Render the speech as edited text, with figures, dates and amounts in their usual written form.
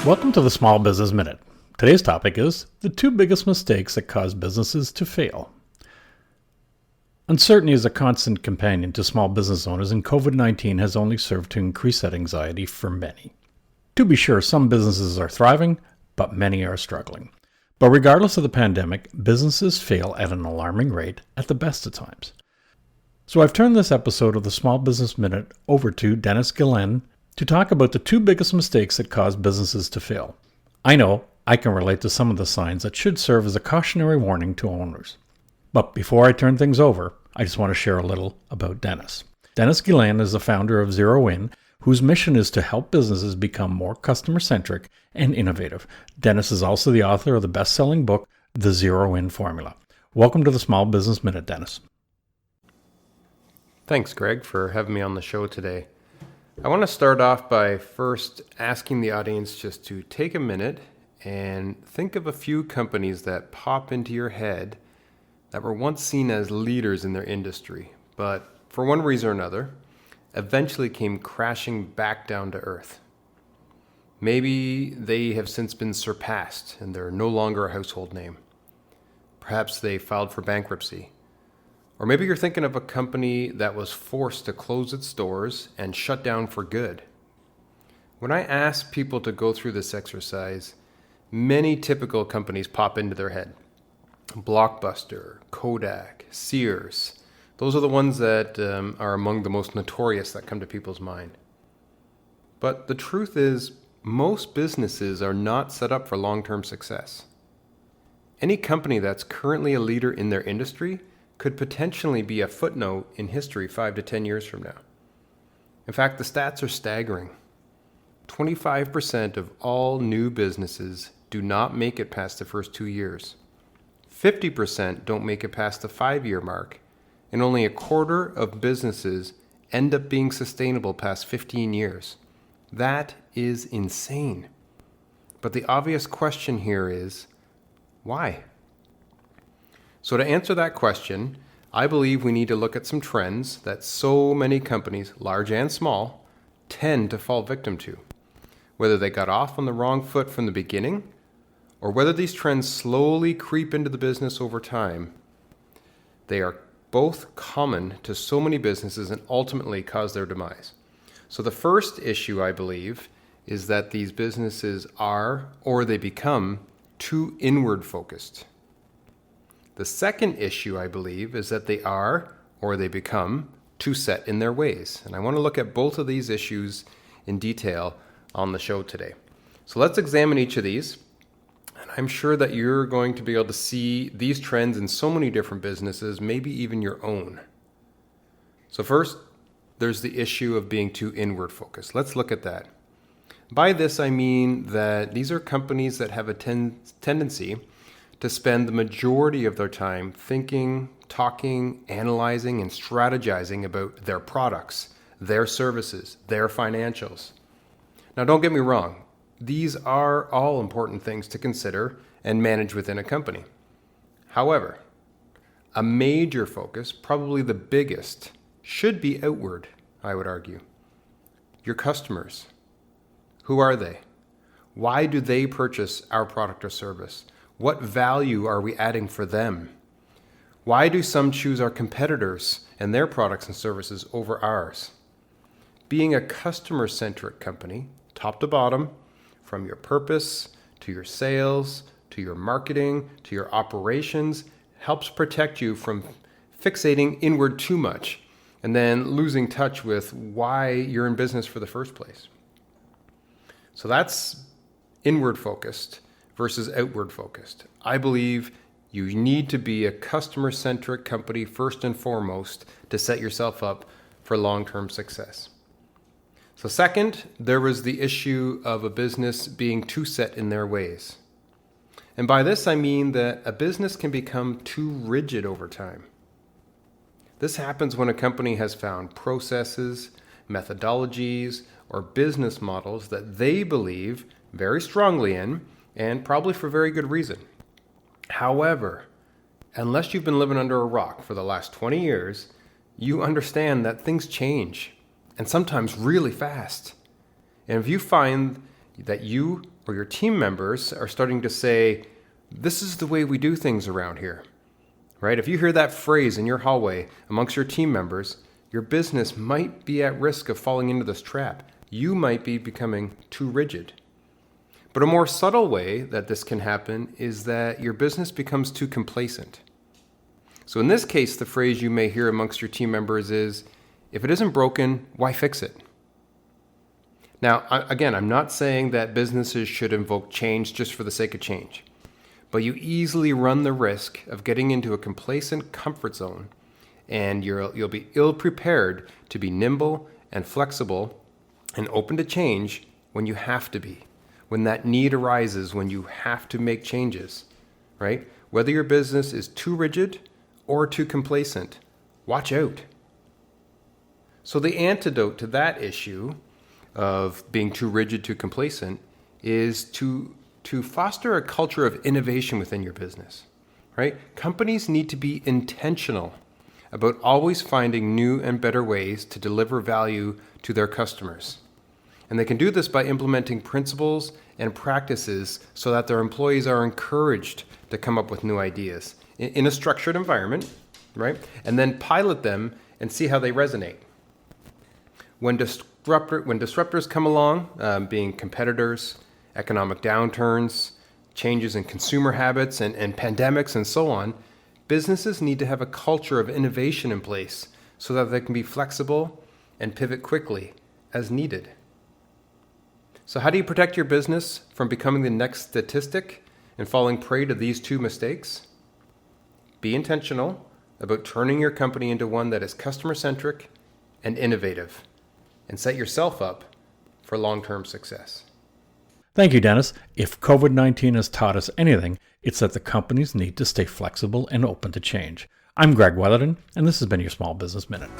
Welcome to the Small Business Minute. Today's topic is the 2 biggest mistakes that cause businesses to fail. Uncertainty is a constant companion to small business owners, and COVID-19 has only served to increase that anxiety for many. To be sure, some businesses are thriving, but many are struggling. But regardless of the pandemic, businesses fail at an alarming rate at the best of times. So I've turned this episode of the Small Business Minute over to Dennis Geelen to talk about the 2 biggest mistakes that cause businesses to fail. I know I can relate to some of the signs that should serve as a cautionary warning to owners. But before I turn things over, I just want to share a little about Dennis. Dennis Geelen is the founder of Zero In, whose mission is to help businesses become more customer centric and innovative. Dennis is also the author of the best-selling book, The Zero In Formula. Welcome to the Small Business Minute, Dennis. Thanks, Greg, for having me on the show today. I want to start off by first asking the audience just to take a minute and think of a few companies that pop into your head that were once seen as leaders in their industry, but for one reason or another, eventually came crashing back down to earth. Maybe they have since been surpassed and they're no longer a household name. Perhaps they filed for bankruptcy. Or maybe you're thinking of a company that was forced to close its doors and shut down for good. When I ask people to go through this exercise, many typical companies pop into their head. Blockbuster, Kodak, Sears. Those are the ones that are among the most notorious that come to people's mind. But the truth is, most businesses are not set up for long-term success. Any company that's currently a leader in their industry could potentially be a footnote in history 5 to 10 years from now. In fact, the stats are staggering. 25% of all new businesses do not make it past the first 2 years. 50% don't make it past the 5-year mark, and only a quarter of businesses end up being sustainable past 15 years. That is insane. But the obvious question here is, why? So to answer that question, I believe we need to look at some trends that so many companies, large and small, tend to fall victim to. Whether they got off on the wrong foot from the beginning, or whether these trends slowly creep into the business over time, they are both common to so many businesses and ultimately cause their demise. So the first issue, I believe, is that these businesses are, or they become, too inward focused. The second issue, I believe, is that they are, or they become, too set in their ways. And I want to look at both of these issues in detail on the show today. So let's examine each of these. And I'm sure that you're going to be able to see these trends in so many different businesses, maybe even your own. So first, there's the issue of being too inward focused. Let's look at that. By this, I mean that these are companies that have a tendency to spend the majority of their time thinking, talking, analyzing, and strategizing about their products, their services, their financials. Now, don't get me wrong. These are all important things to consider and manage within a company. However, a major focus, probably the biggest, should be outward, I would argue. Your customers. Who are they? Why do they purchase our product or service? What value are we adding for them? Why do some choose our competitors and their products and services over ours? Being a customer-centric company, top to bottom, from your purpose to your sales, to your marketing, to your operations, helps protect you from fixating inward too much and then losing touch with why you're in business for the first place. So that's inward focused versus outward focused. I believe you need to be a customer-centric company first and foremost to set yourself up for long-term success. So second, there was the issue of a business being too set in their ways. And by this, I mean that a business can become too rigid over time. This happens when a company has found processes, methodologies, or business models that they believe very strongly in, and probably for very good reason. However, unless you've been living under a rock for the last 20 years, you understand that things change, and sometimes really fast. And if you find that you or your team members are starting to say, this is the way we do things around here, right? If you hear that phrase in your hallway amongst your team members, your business might be at risk of falling into this trap. You might be becoming too rigid. But a more subtle way that this can happen is that your business becomes too complacent. So in this case, the phrase you may hear amongst your team members is, if it isn't broken, why fix it? Now, again, I'm not saying that businesses should invoke change just for the sake of change, but you easily run the risk of getting into a complacent comfort zone, and you'll be ill-prepared to be nimble and flexible and open to change when you have to be, when that need arises, when you have to make changes, right? Whether your business is too rigid or too complacent, watch out. So the antidote to that issue of being too rigid, too complacent, is to foster a culture of innovation within your business, right? Companies need to be intentional about always finding new and better ways to deliver value to their customers. And they can do this by implementing principles and practices so that their employees are encouraged to come up with new ideas in a structured environment, right? And then pilot them and see how they resonate. When disruptors come along, being competitors, economic downturns, changes in consumer habits and pandemics and so on, businesses need to have a culture of innovation in place so that they can be flexible and pivot quickly as needed. So how do you protect your business from becoming the next statistic and falling prey to these two mistakes? Be intentional about turning your company into one that is customer centric and innovative, and set yourself up for long-term success. Thank you, Dennis. If COVID-19 has taught us anything, it's that the companies need to stay flexible and open to change. I'm Greg Weatherden, and this has been your Small Business Minute.